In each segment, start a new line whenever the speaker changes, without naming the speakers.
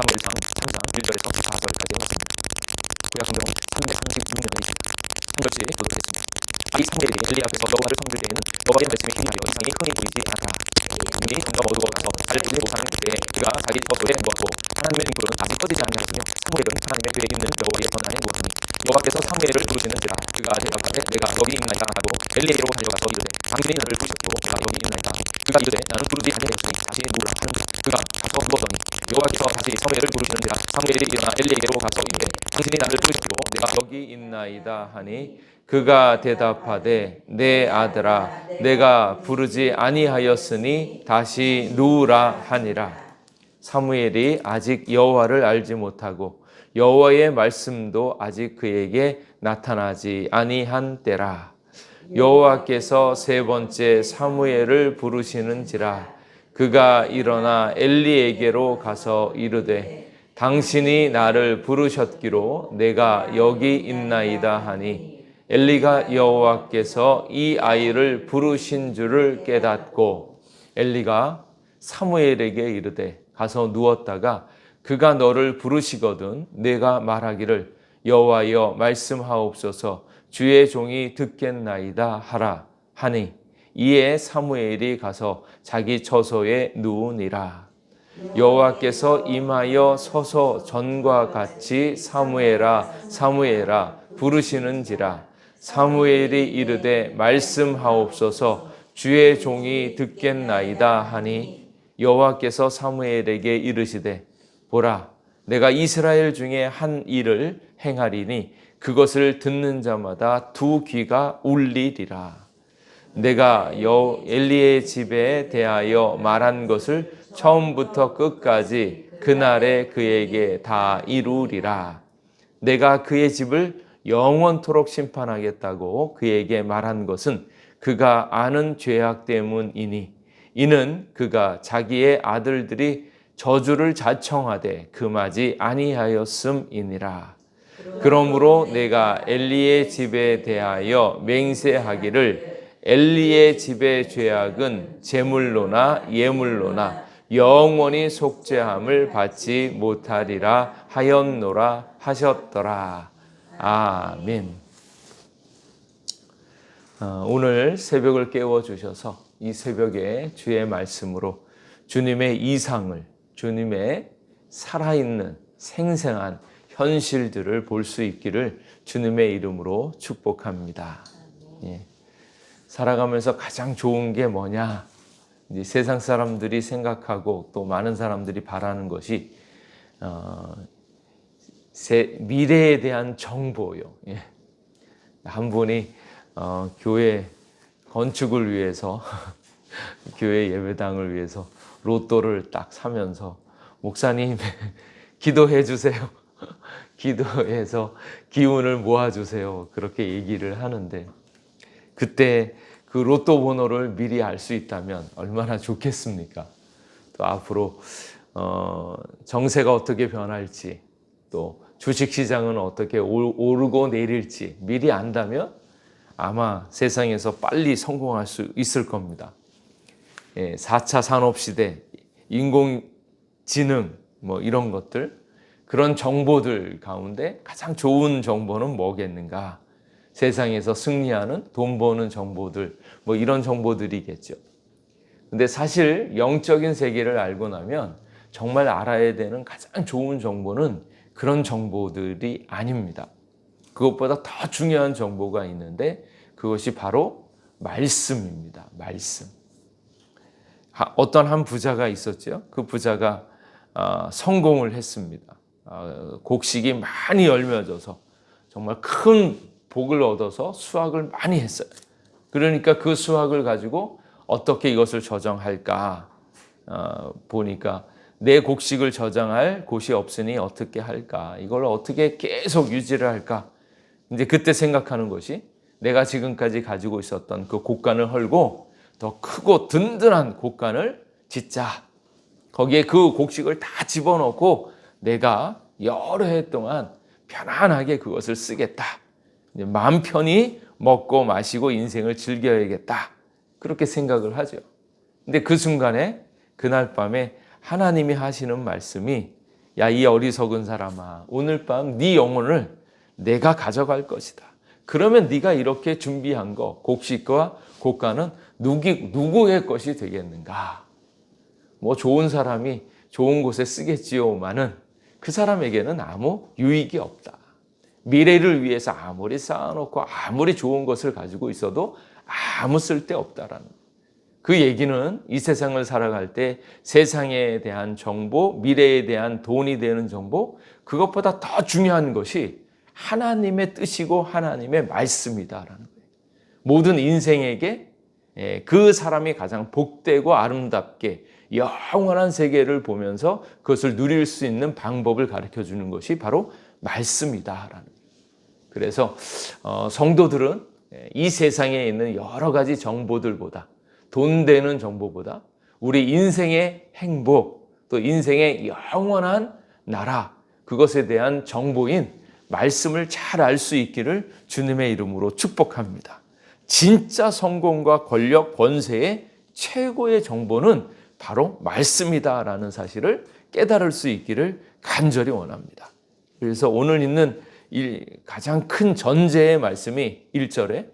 사무엘상 3장 1절에서 4절까지 있습니다. 구약 성경은 336년의 한 절씩 보도록 하겠습니다. 아이 사무엘이 엘리 앞에서 여호와를 섬길 때에는 여호와의 말씀이 희미하여 이상이 흔히 보이지 않았더라. 눈이 점점 어두워 가서 잘 보지 못하는 그때 그가 자기 처소에 누웠고 하나님의 등불은 아직 꺼지지 아니하였으며 사무엘은 하나님의 궤에 있는 여호와의 전 안에 누웠더니 여호와께서 사무엘을 부르시는지라 그가 대답하되 내가 여기 있나이다 하고 엘리에게로 달려가서 이르되 당신이 나를 부르셨고 내가 여기 있나이다. 그가 이르되 나는 부르지 아니하였으니 다시 누우라 하는지라. 그가 가서 누웠더니 여호와께서 다시 사무엘을 부르시는지라 사무엘이 일어나 엘리에게로 가서 이르되 당신이 나를 부르셨고 내가 여기 있나이다 하니 그가 대답하되 내 아들아 내가 부르지 아니하였으니 다시 누우라 하니라. 사무엘이 아직 여호와를 알지 못하고 여호와의 말씀도 아직 그에게 나타나지 아니한 때라. 여호와께서 세 번째 사무엘을 부르시는지라 그가 일어나 엘리에게로 가서 이르되 당신이 나를 부르셨기로 내가 여기 있나이다 하니 엘리가 여호와께서 이 아이를 부르신 줄을 깨닫고 엘리가 사무엘에게 이르되 가서 누웠다가 그가 너를 부르시거든 내가 말하기를 여호와여 말씀하옵소서 주의 종이 듣겠나이다 하라 하니 이에 사무엘이 가서 자기 처소에 누우니라. 여호와께서 임하여 서서 전과 같이 사무엘아 사무엘아 부르시는지라. 사무엘이 이르되 말씀하옵소서 주의 종이 듣겠나이다 하니 여호와께서 사무엘에게 이르시되 보라 내가 이스라엘 중에 한 일을 행하리니 그것을 듣는 자마다 두 귀가 울리리라. 내가 엘리의 집에 대하여 말한 것을 처음부터 끝까지 그날에 그에게 다 이루리라. 내가 그의 집을 영원토록 심판하겠다고 그에게 말한 것은 그가 아는 죄악 때문이니 이는 그가 자기의 아들들이 저주를 자청하되 금하지 아니하였음이니라. 그러므로 내가 엘리의 집에 대하여 맹세하기를 엘리의 집의 죄악은 제물로나 예물로나 영원히 속죄함을 받지 못하리라 하였노라 하셨더라. 아멘. 오늘 새벽을 깨워주셔서 이 새벽에 주의 말씀으로 주님의 이상을, 주님의 살아있는 생생한 현실들을 볼 수 있기를 주님의 이름으로 축복합니다. 예. 살아가면서 가장 좋은 게 뭐냐? 이제 세상 사람들이 생각하고 또 많은 사람들이 바라는 것이 미래에 대한 정보요. 예. 한 분이 교회 건축을 위해서 교회 예배당을 위해서 로또를 딱 사면서 목사님 기도해 주세요. 기도해서 기운을 모아주세요. 그렇게 얘기를 하는데 그때 그 로또 번호를 미리 알 수 있다면 얼마나 좋겠습니까? 또 앞으로 정세가 어떻게 변할지 또 주식시장은 어떻게 오르고 내릴지 미리 안다면 아마 세상에서 빨리 성공할 수 있을 겁니다. 4차 산업시대, 인공지능 뭐 이런 것들 그런 정보들 가운데 가장 좋은 정보는 뭐겠는가? 세상에서 승리하는 돈 버는 정보들 뭐 이런 정보들이겠죠. 근데 사실 영적인 세계를 알고 나면 정말 알아야 되는 가장 좋은 정보는 그런 정보들이 아닙니다. 그것보다 더 중요한 정보가 있는데 그것이 바로 말씀입니다. 말씀. 어떤 한 부자가 있었죠. 그 부자가 성공을 했습니다. 곡식이 많이 열매져서 정말 큰 복을 얻어서 수확을 많이 했어요. 그러니까 그 수확을 가지고 어떻게 이것을 저장할까 보니까 내 곡식을 저장할 곳이 없으니 어떻게 할까? 이걸 어떻게 계속 유지를 할까? 이제 그때 생각하는 것이 내가 지금까지 가지고 있었던 그 곡간을 헐고 더 크고 든든한 곡간을 짓자. 거기에 그 곡식을 다 집어넣고 내가 여러 해 동안 편안하게 그것을 쓰겠다. 이제 마음 편히 먹고 마시고 인생을 즐겨야겠다. 그렇게 생각을 하죠. 근데 그 순간에 그날 밤에 하나님이 하시는 말씀이 야, 이 어리석은 사람아, 오늘 밤 네 영혼을 내가 가져갈 것이다. 그러면 네가 이렇게 준비한 거, 곡식과 곡간은 누구의 것이 되겠는가? 뭐 좋은 사람이 좋은 곳에 쓰겠지요마는 그 사람에게는 아무 유익이 없다. 미래를 위해서 아무리 쌓아놓고 아무리 좋은 것을 가지고 있어도 아무 쓸데 없다라는 그 얘기는 이 세상을 살아갈 때 세상에 대한 정보, 미래에 대한 돈이 되는 정보, 그것보다 더 중요한 것이 하나님의 뜻이고 하나님의 말씀이다라는 거예요. 모든 인생에게 그 사람이 가장 복되고 아름답게 영원한 세계를 보면서 그것을 누릴 수 있는 방법을 가르쳐 주는 것이 바로 말씀이다라는 거예요. 그래서 성도들은 이 세상에 있는 여러 가지 정보들보다, 돈 되는 정보보다 우리 인생의 행복, 또 인생의 영원한 나라, 그것에 대한 정보인 말씀을 잘 알 수 있기를 주님의 이름으로 축복합니다. 진짜 성공과 권력, 권세의 최고의 정보는 바로 말씀이다라는 사실을 깨달을 수 있기를 간절히 원합니다. 그래서 오늘 있는 가장 큰 전제의 말씀이 1절에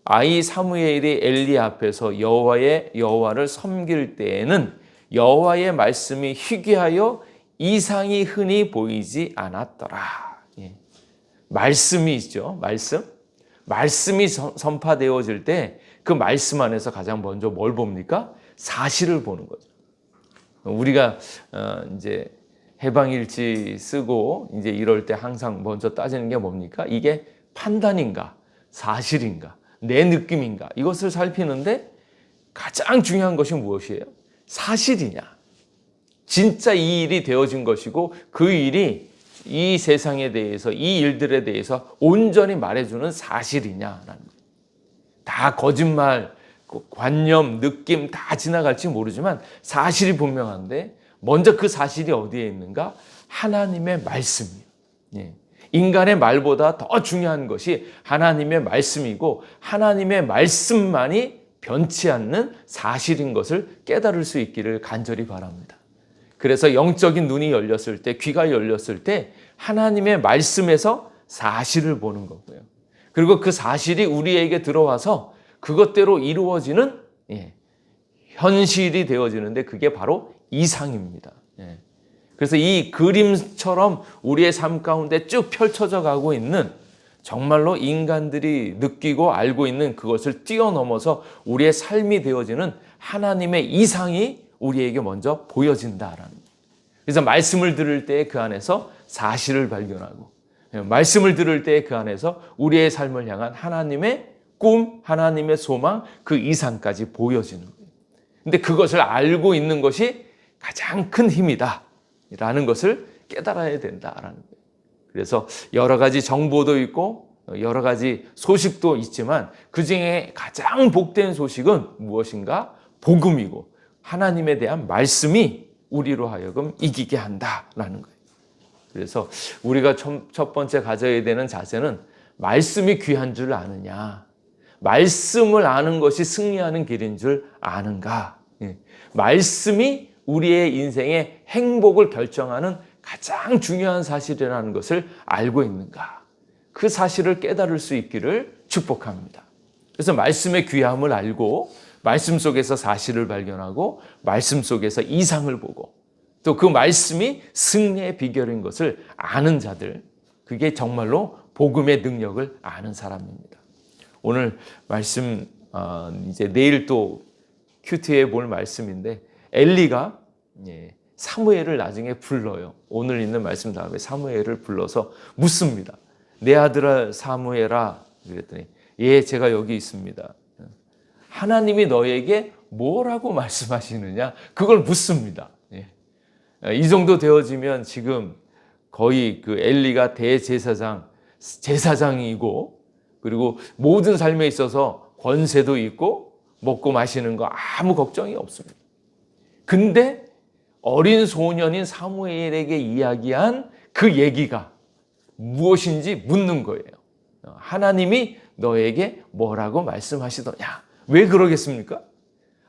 아이 사무엘이 엘리 앞에서 여호와를 섬길 때에는 여호와의 말씀이 희귀하여 이상이 흔히 보이지 않았더라. 말씀이 있죠. 말씀이 선파되어질 때 그 말씀 안에서 가장 먼저 뭘 봅니까? 사실을 보는 거죠. 우리가 이제 해방일지 쓰고 이제 이럴 때 항상 먼저 따지는 게 뭡니까? 이게 판단인가? 사실인가? 내 느낌인가? 이것을 살피는데 가장 중요한 것이 무엇이에요? 사실이냐? 진짜 이 일이 되어진 것이고 그 일이 이 세상에 대해서, 이 일들에 대해서 온전히 말해주는 사실이냐라는 거예요. 다 거짓말, 관념, 느낌 다 지나갈지 모르지만 사실이 분명한데 먼저 그 사실이 어디에 있는가? 하나님의 말씀이에요. 인간의 말보다 더 중요한 것이 하나님의 말씀이고 하나님의 말씀만이 변치 않는 사실인 것을 깨달을 수 있기를 간절히 바랍니다. 그래서 영적인 눈이 열렸을 때, 귀가 열렸을 때 하나님의 말씀에서 사실을 보는 거고요. 그리고 그 사실이 우리에게 들어와서 그것대로 이루어지는 현실이 되어지는데 그게 바로 이상입니다. 그래서 이 그림처럼 우리의 삶 가운데 쭉 펼쳐져 가고 있는 정말로 인간들이 느끼고 알고 있는 그것을 뛰어넘어서 우리의 삶이 되어지는 하나님의 이상이 우리에게 먼저 보여진다라는 거예요. 그래서 말씀을 들을 때 그 안에서 사실을 발견하고 말씀을 들을 때 그 안에서 우리의 삶을 향한 하나님의 꿈, 하나님의 소망, 그 이상까지 보여지는 거예요. 근데 그것을 알고 있는 것이 가장 큰 힘이다 라는 것을 깨달아야 된다라는 거예요. 그래서 여러 가지 정보도 있고 여러 가지 소식도 있지만 그중에 가장 복된 소식은 무엇인가? 복음이고 하나님에 대한 말씀이 우리로 하여금 이기게 한다라는 거예요. 그래서 우리가 첫 번째 가져야 되는 자세는 말씀이 귀한 줄 아느냐? 말씀을 아는 것이 승리하는 길인 줄 아는가? 말씀이 우리의 인생의 행복을 결정하는 가장 중요한 사실이라는 것을 알고 있는가? 그 사실을 깨달을 수 있기를 축복합니다. 그래서 말씀의 귀함을 알고 말씀 속에서 사실을 발견하고 말씀 속에서 이상을 보고 또 그 말씀이 승리의 비결인 것을 아는 자들, 그게 정말로 복음의 능력을 아는 사람입니다. 오늘 말씀 이제 내일 또 큐티에 볼 말씀인데 엘리가 사무엘을 나중에 불러요. 오늘 있는 말씀 다음에 사무엘을 불러서 묻습니다. 내 아들아 사무엘아, 그랬더니 예, 제가 여기 있습니다. 하나님이 너에게 뭐라고 말씀하시느냐? 그걸 묻습니다. 이 정도 되어지면 지금 거의 그 엘리가 제사장이고 그리고 모든 삶에 있어서 권세도 있고 먹고 마시는 거 아무 걱정이 없습니다. 근데 어린 소년인 사무엘에게 이야기한 그 얘기가 무엇인지 묻는 거예요. 하나님이 너에게 뭐라고 말씀하시더냐? 왜 그러겠습니까?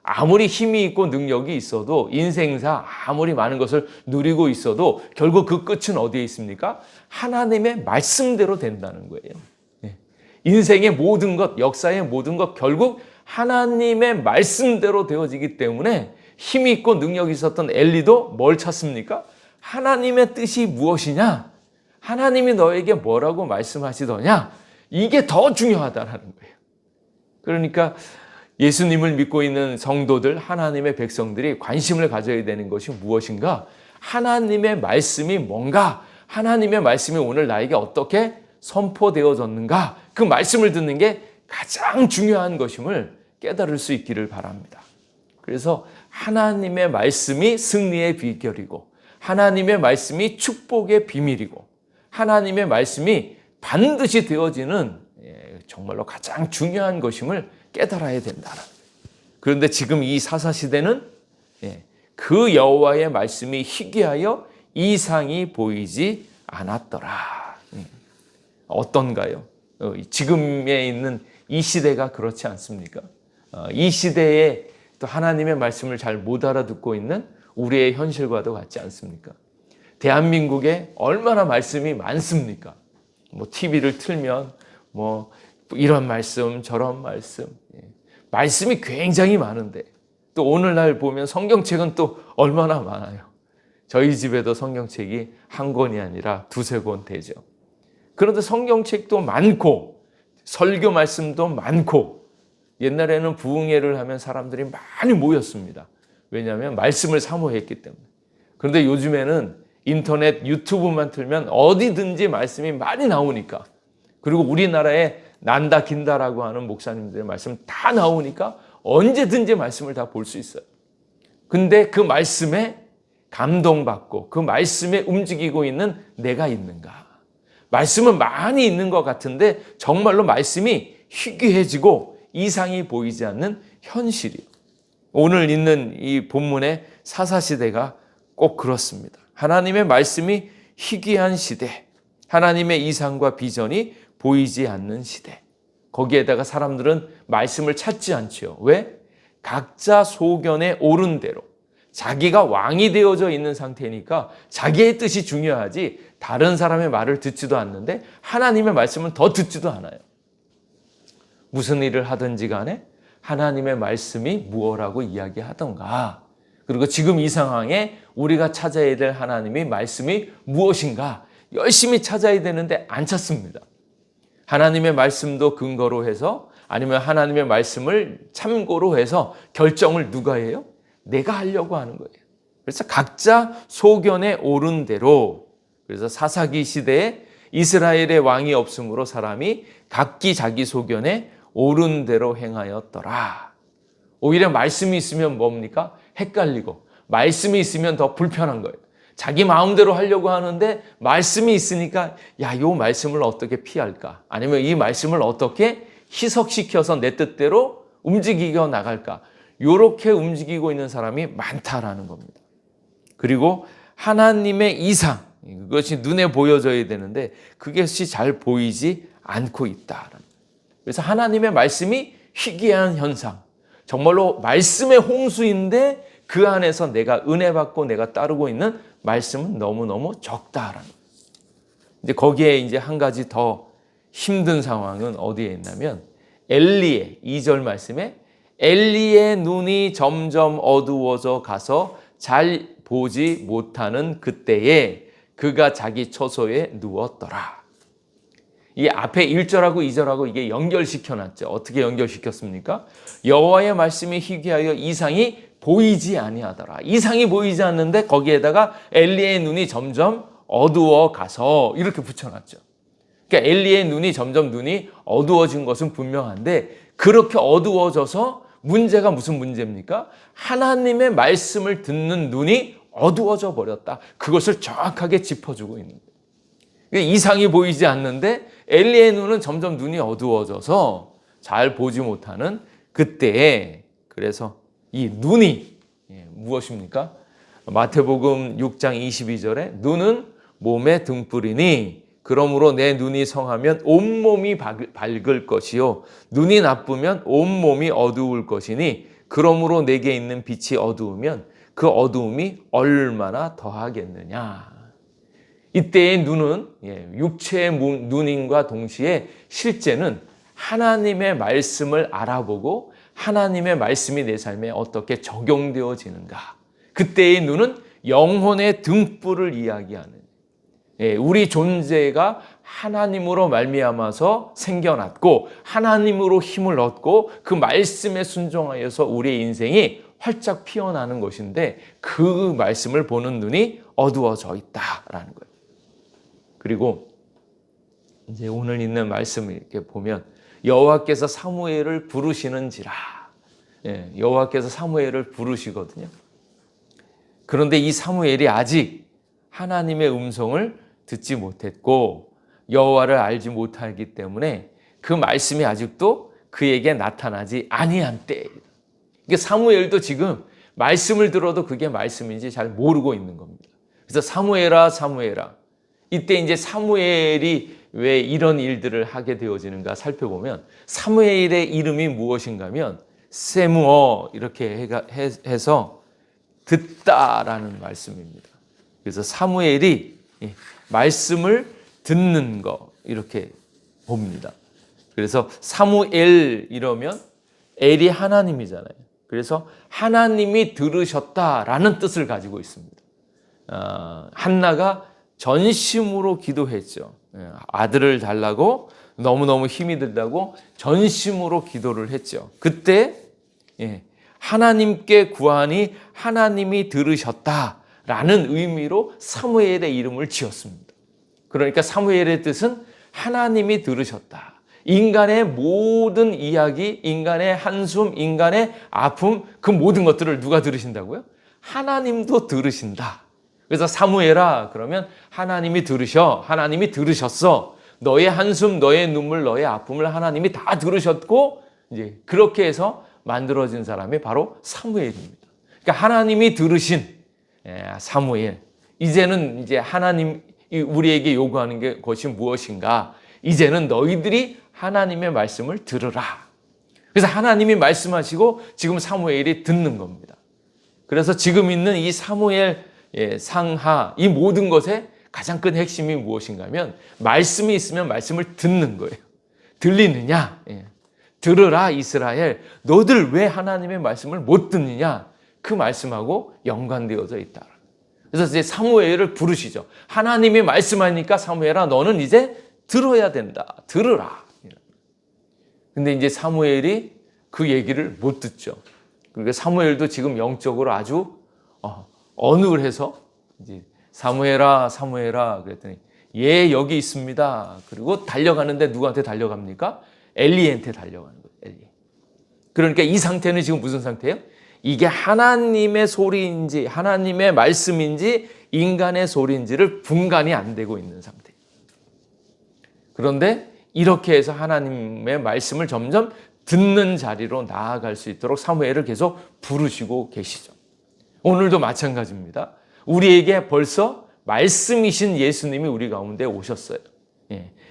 아무리 힘이 있고 능력이 있어도 인생사 아무리 많은 것을 누리고 있어도 결국 그 끝은 어디에 있습니까? 하나님의 말씀대로 된다는 거예요. 인생의 모든 것, 역사의 모든 것 결국 하나님의 말씀대로 되어지기 때문에 힘이 있고 능력이 있었던 엘리도 뭘 찾습니까? 하나님의 뜻이 무엇이냐? 하나님이 너에게 뭐라고 말씀하시더냐? 이게 더 중요하다는 거예요. 그러니까 예수님을 믿고 있는 성도들, 하나님의 백성들이 관심을 가져야 되는 것이 무엇인가? 하나님의 말씀이 뭔가? 하나님의 말씀이 오늘 나에게 어떻게 선포되어졌는가? 그 말씀을 듣는 게 가장 중요한 것임을 깨달을 수 있기를 바랍니다. 그래서 하나님의 말씀이 승리의 비결이고 하나님의 말씀이 축복의 비밀이고 하나님의 말씀이 반드시 되어지는 정말로 가장 중요한 것임을 깨달아야 된다. 그런데 지금 이 사사시대는 그 여호와의 말씀이 희귀하여 이상이 보이지 않았더라. 어떤가요? 지금에 있는 이 시대가 그렇지 않습니까? 이 시대에 또 하나님의 말씀을 잘 못 알아듣고 있는 우리의 현실과도 같지 않습니까? 대한민국에 얼마나 말씀이 많습니까? 뭐 TV를 틀면 뭐 이런 말씀 저런 말씀 말씀이 굉장히 많은데 또 오늘날 보면 성경책은 또 얼마나 많아요. 저희 집에도 성경책이 한 권이 아니라 두세 권 되죠. 그런데 성경책도 많고 설교 말씀도 많고 옛날에는 부흥회를 하면 사람들이 많이 모였습니다. 왜냐하면 말씀을 사모했기 때문에. 그런데 요즘에는 인터넷 유튜브만 틀면 어디든지 말씀이 많이 나오니까 그리고 우리나라에 난다 긴다라고 하는 목사님들의 말씀 다 나오니까 언제든지 말씀을 다 볼 수 있어요. 근데 그 말씀에 감동받고 그 말씀에 움직이고 있는 내가 있는가? 말씀은 많이 있는 것 같은데 정말로 말씀이 희귀해지고 이상이 보이지 않는 현실이에요. 오늘 있는 이 본문의 사사시대가 꼭 그렇습니다. 하나님의 말씀이 희귀한 시대, 하나님의 이상과 비전이 보이지 않는 시대. 거기에다가 사람들은 말씀을 찾지 않죠. 왜? 각자 소견에 옳은 대로 자기가 왕이 되어져 있는 상태니까 자기의 뜻이 중요하지 다른 사람의 말을 듣지도 않는데 하나님의 말씀은 더 듣지도 않아요. 무슨 일을 하든지 간에 하나님의 말씀이 무엇라고 이야기하던가 그리고 지금 이 상황에 우리가 찾아야 될 하나님의 말씀이 무엇인가 열심히 찾아야 되는데 안 찾습니다. 하나님의 말씀도 근거로 해서 아니면 하나님의 말씀을 참고로 해서 결정을 누가 해요? 내가 하려고 하는 거예요. 그래서 각자 소견에 옳은 대로 그래서 사사기 시대에 이스라엘의 왕이 없으므로 사람이 각기 자기 소견에 옳은 대로 행하였더라. 오히려 말씀이 있으면 뭡니까? 헷갈리고 말씀이 있으면 더 불편한 거예요. 자기 마음대로 하려고 하는데 말씀이 있으니까 야, 요 말씀을 어떻게 피할까? 아니면 이 말씀을 어떻게 희석시켜서 내 뜻대로 움직이겨 나갈까? 요렇게 움직이고 있는 사람이 많다라는 겁니다. 그리고 하나님의 이상, 그것이 눈에 보여져야 되는데 그것이 잘 보이지 않고 있다. 그래서 하나님의 말씀이 희귀한 현상, 정말로 말씀의 홍수인데 그 안에서 내가 은혜 받고 내가 따르고 있는 말씀은 너무너무 적다라는 거예요. 이제 거기에 이제 한 가지 더 힘든 상황은 어디에 있냐면 엘리의 2절 말씀에 엘리의 눈이 점점 어두워져 가서 잘 보지 못하는 그때에 그가 자기 처소에 누웠더라. 이 앞에 1절하고 2절하고 이게 연결시켜놨죠. 어떻게 연결시켰습니까? 여호와의 말씀이 희귀하여 이상이 보이지 아니하더라. 이상이 보이지 않는데 거기에다가 엘리의 눈이 점점 어두워 가서 이렇게 붙여놨죠. 그러니까 엘리의 눈이 점점 눈이 어두워진 것은 분명한데 그렇게 어두워져서 문제가 무슨 문제입니까? 하나님의 말씀을 듣는 눈이 어두워져 버렸다. 그것을 정확하게 짚어주고 있는 거예요. 이상이 보이지 않는데 엘리의 눈은 점점 눈이 어두워져서 잘 보지 못하는 그때에 그래서 이 눈이 무엇입니까? 마태복음 6장 22절에 눈은 몸의 등불이니 그러므로 내 눈이 성하면 온몸이 밝을 것이요 눈이 나쁘면 온몸이 어두울 것이니 그러므로 내게 있는 빛이 어두우면 그 어두움이 얼마나 더하겠느냐. 이때의 눈은 육체의 눈인과 동시에 실제는 하나님의 말씀을 알아보고 하나님의 말씀이 내 삶에 어떻게 적용되어지는가. 그때의 눈은 영혼의 등불을 이야기하는, 우리 존재가 하나님으로 말미암아서 생겨났고 하나님으로 힘을 얻고 그 말씀에 순종하여서 우리의 인생이 활짝 피어나는 것인데 그 말씀을 보는 눈이 어두워져 있다라는 거예요. 그리고 이제 오늘 있는 말씀을 이렇게 보면 여호와께서 사무엘을 부르시는지라. 여호와께서 사무엘을 부르시거든요. 그런데 이 사무엘이 아직 하나님의 음성을 듣지 못했고 여호와를 알지 못하기 때문에 그 말씀이 아직도 그에게 나타나지 아니한 때. 이게 사무엘도 지금 말씀을 들어도 그게 말씀인지 잘 모르고 있는 겁니다. 그래서 사무엘아 사무엘아. 이때 이제 사무엘이 왜 이런 일들을 하게 되어지는가 살펴보면 사무엘의 이름이 무엇인가 하면 세무어 이렇게 해서 듣다라는 말씀입니다. 그래서 사무엘이 말씀을 듣는 거 이렇게 봅니다. 그래서 사무엘 이러면 엘이 하나님이잖아요. 그래서 하나님이 들으셨다라는 뜻을 가지고 있습니다. 한나가 전심으로 기도했죠. 아들을 달라고 너무너무 힘이 들다고 전심으로 기도를 했죠. 그때 하나님께 구하니 하나님이 들으셨다라는 의미로 사무엘의 이름을 지었습니다. 그러니까 사무엘의 뜻은 하나님이 들으셨다. 인간의 모든 이야기, 인간의 한숨, 인간의 아픔, 그 모든 것들을 누가 들으신다고요? 하나님도 들으신다. 그래서 사무엘아 그러면 하나님이 들으셔, 하나님이 들으셨어. 너의 한숨, 너의 눈물, 너의 아픔을 하나님이 다 들으셨고 이제 그렇게 해서 만들어진 사람이 바로 사무엘입니다. 그러니까 하나님이 들으신 사무엘. 이제는 이제 하나님 우리에게 요구하는 것이 무엇인가? 이제는 너희들이 하나님의 말씀을 들으라. 그래서 하나님이 말씀하시고 지금 사무엘이 듣는 겁니다. 그래서 지금 있는 이 사무엘 상하 이 모든 것의 가장 큰 핵심이 무엇인가 하면 말씀이 있으면 말씀을 듣는 거예요. 들리느냐? 들으라 이스라엘. 너들 왜 하나님의 말씀을 못 듣느냐? 그 말씀하고 연관되어져 있다. 그래서 이제 사무엘을 부르시죠. 하나님이 말씀하니까 사무엘아 너는 이제 들어야 된다. 들으라. 근데 이제 사무엘이 그 얘기를 못 듣죠. 그러니까 사무엘도 지금 영적으로 아주 어눌해서 이제 사무엘아 사무엘아 그랬더니 예 여기 있습니다. 그리고 달려가는데 누구한테 달려갑니까? 엘리한테 달려가는 거예요. 엘리. 그러니까 이 상태는 지금 무슨 상태예요? 이게 하나님의 소리인지 하나님의 말씀인지 인간의 소리인지를 분간이 안 되고 있는 상태. 그런데 이렇게 해서 하나님의 말씀을 점점 듣는 자리로 나아갈 수 있도록 사무엘을 계속 부르시고 계시죠. 오늘도 마찬가지입니다. 우리에게 벌써 말씀이신 예수님이 우리 가운데 오셨어요.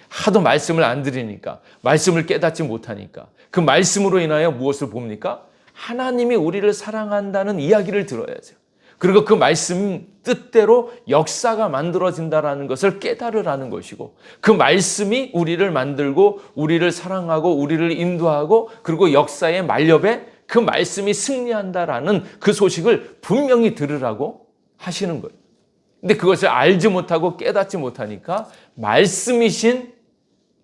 하도 말씀을 안 들으니까, 말씀을 깨닫지 못하니까 그 말씀으로 인하여 무엇을 봅니까? 하나님이 우리를 사랑한다는 이야기를 들어야죠. 그리고 그 말씀 뜻대로 역사가 만들어진다는 것을 깨달으라는 것이고 그 말씀이 우리를 만들고 우리를 사랑하고 우리를 인도하고 그리고 역사의 말렵에 그 말씀이 승리한다라는 그 소식을 분명히 들으라고 하시는 거예요. 근데 그것을 알지 못하고 깨닫지 못하니까 말씀이신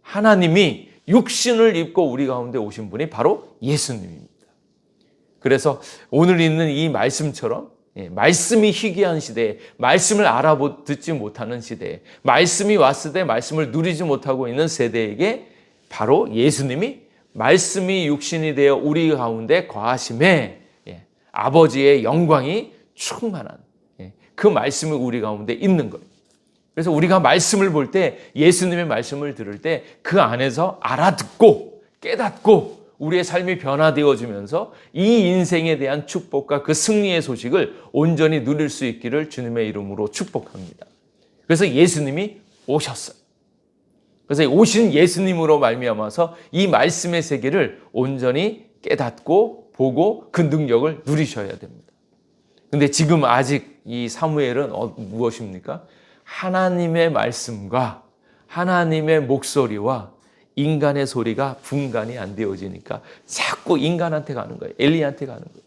하나님이 육신을 입고 우리 가운데 오신 분이 바로 예수님입니다. 그래서 오늘 있는 이 말씀처럼 말씀이 희귀한 시대에 말씀을 듣지 못하는 시대에 말씀이 왔을 때 말씀을 누리지 못하고 있는 세대에게 바로 예수님이 말씀이 육신이 되어 우리 가운데 거하심에 아버지의 영광이 충만한 그 말씀이 우리 가운데 있는 거예요. 그래서 우리가 말씀을 볼 때 예수님의 말씀을 들을 때 그 안에서 알아듣고 깨닫고 우리의 삶이 변화되어지면서 이 인생에 대한 축복과 그 승리의 소식을 온전히 누릴 수 있기를 주님의 이름으로 축복합니다. 그래서 예수님이 오셨어요. 그래서 오신 예수님으로 말미암아서 이 말씀의 세계를 온전히 깨닫고 보고 그 능력을 누리셔야 됩니다. 근데 지금 아직 이 사무엘은 무엇입니까? 하나님의 말씀과 하나님의 목소리와 인간의 소리가 분간이 안 되어지니까 자꾸 인간한테 가는 거예요. 엘리야한테 가는 거예요.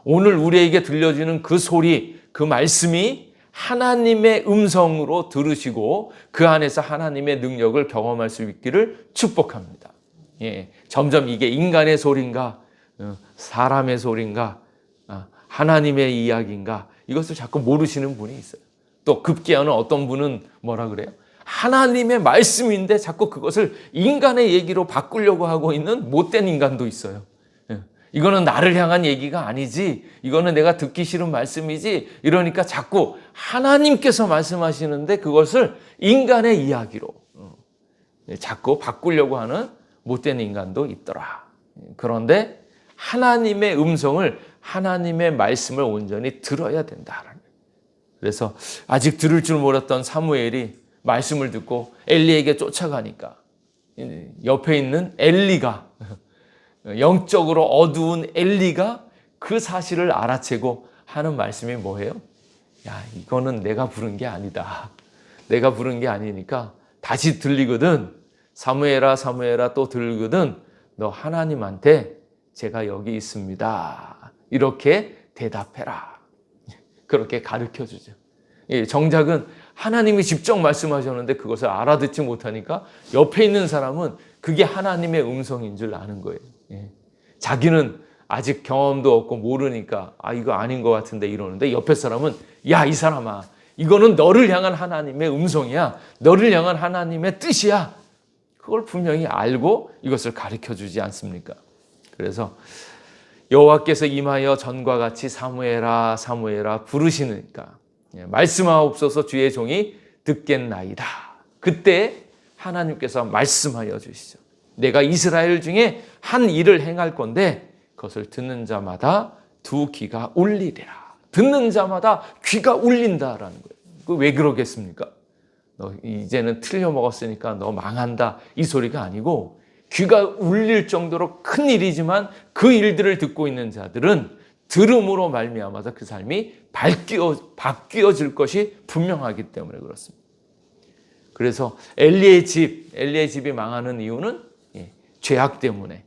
오늘 우리에게 들려주는 그 소리, 그 말씀이 하나님의 음성으로 들으시고 그 안에서 하나님의 능력을 경험할 수 있기를 축복합니다. 예, 점점 이게 인간의 소리인가, 사람의 소리인가, 하나님의 이야기인가, 이것을 자꾸 모르시는 분이 있어요. 또 급기야는 어떤 분은 뭐라 그래요? 하나님의 말씀인데 자꾸 그것을 인간의 얘기로 바꾸려고 하고 있는 못된 인간도 있어요. 이거는 나를 향한 얘기가 아니지, 이거는 내가 듣기 싫은 말씀이지, 이러니까 자꾸 하나님께서 말씀하시는데 그것을 인간의 이야기로 자꾸 바꾸려고 하는 못된 인간도 있더라. 그런데 하나님의 음성을, 하나님의 말씀을 온전히 들어야 된다. 그래서 아직 들을 줄 몰랐던 사무엘이 말씀을 듣고 엘리에게 쫓아가니까 옆에 있는 엘리가, 영적으로 어두운 엘리가 그 사실을 알아채고 하는 말씀이 뭐예요? 야, 이거는 내가 부른 게 아니다. 내가 부른 게 아니니까 다시 들리거든. 사무엘아, 사무엘아 또 들거든. 너 하나님한테 제가 여기 있습니다. 이렇게 대답해라. 그렇게 가르쳐 주죠. 정작은 하나님이 직접 말씀하셨는데 그것을 알아듣지 못하니까 옆에 있는 사람은 그게 하나님의 음성인 줄 아는 거예요. 자기는 아직 경험도 없고 모르니까 이거 아닌 것 같은데 이러는데 옆에 사람은 야, 이 사람아, 이거는 너를 향한 하나님의 음성이야. 너를 향한 하나님의 뜻이야. 그걸 분명히 알고 이것을 가르쳐 주지 않습니까? 그래서 여호와께서 임하여 전과 같이 사무엘아 사무엘아 부르시니까 말씀하옵소서 주의 종이 듣겠나이다. 그때 하나님께서 말씀하여 주시죠. 내가 이스라엘 중에 한 일을 행할 건데 그것을 듣는 자마다 두 귀가 울리리라. 듣는 자마다 귀가 울린다라는 거예요. 왜 그러겠습니까? 너 이제는 틀려 먹었으니까 너 망한다, 이 소리가 아니고 귀가 울릴 정도로 큰 일이지만 그 일들을 듣고 있는 자들은 들음으로 말미암아서 그 삶이 바뀌어질 것이 분명하기 때문에 그렇습니다. 그래서 엘리의 집이 망하는 이유는 죄악 때문에,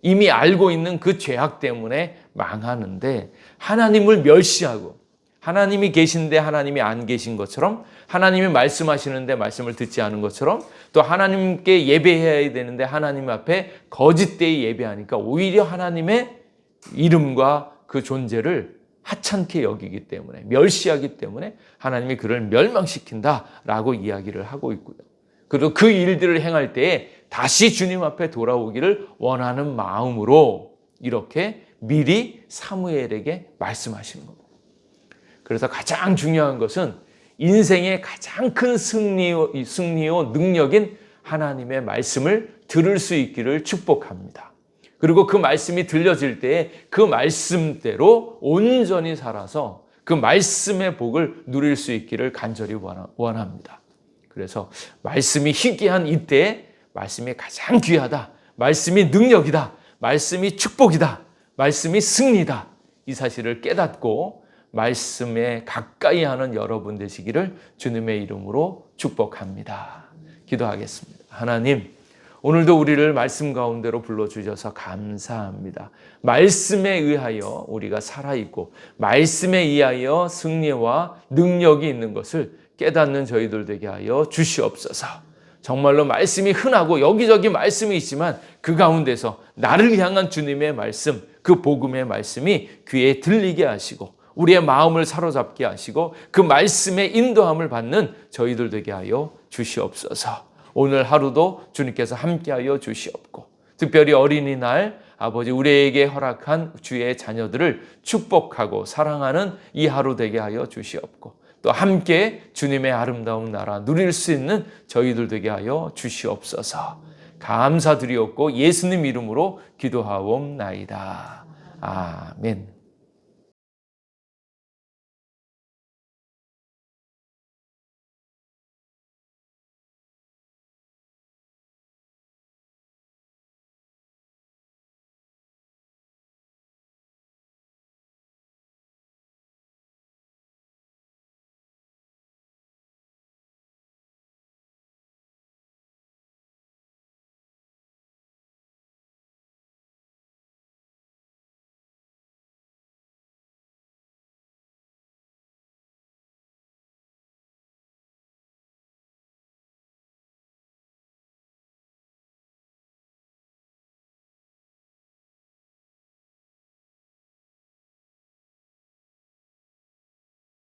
이미 알고 있는 그 죄악 때문에 망하는데, 하나님을 멸시하고 하나님이 계신데 하나님이 안 계신 것처럼, 하나님이 말씀하시는데 말씀을 듣지 않은 것처럼, 또 하나님께 예배해야 되는데 하나님 앞에 거짓되이 예배하니까 오히려 하나님의 이름과 그 존재를 하찮게 여기기 때문에, 멸시하기 때문에 하나님이 그를 멸망시킨다라고 이야기를 하고 있고요. 그리고 그 일들을 행할 때에 다시 주님 앞에 돌아오기를 원하는 마음으로 이렇게 미리 사무엘에게 말씀하시는 겁니다. 그래서 가장 중요한 것은 인생의 가장 큰 승리요 능력인 하나님의 말씀을 들을 수 있기를 축복합니다. 그리고 그 말씀이 들려질 때에 그 말씀대로 온전히 살아서 그 말씀의 복을 누릴 수 있기를 간절히 원합니다. 그래서 말씀이 희귀한 이때에 말씀이 가장 귀하다, 말씀이 능력이다, 말씀이 축복이다, 말씀이 승리다, 이 사실을 깨닫고 말씀에 가까이 하는 여러분 되시기를 주님의 이름으로 축복합니다. 기도하겠습니다. 하나님, 오늘도 우리를 말씀 가운데로 불러주셔서 감사합니다. 말씀에 의하여 우리가 살아있고 말씀에 의하여 승리와 능력이 있는 것을 깨닫는 저희들 되게 하여 주시옵소서. 정말로 말씀이 흔하고 여기저기 말씀이 있지만 그 가운데서 나를 향한 주님의 말씀, 그 복음의 말씀이 귀에 들리게 하시고 우리의 마음을 사로잡게 하시고 그 말씀의 인도함을 받는 저희들 되게 하여 주시옵소서. 오늘 하루도 주님께서 함께하여 주시옵고, 특별히 어린이날 아버지 우리에게 허락한 주의 자녀들을 축복하고 사랑하는 이 하루 되게 하여 주시옵고, 또 함께 주님의 아름다운 나라 누릴 수 있는 저희들 되게 하여 주시옵소서. 감사드리옵고 예수님 이름으로 기도하옵나이다. 아멘.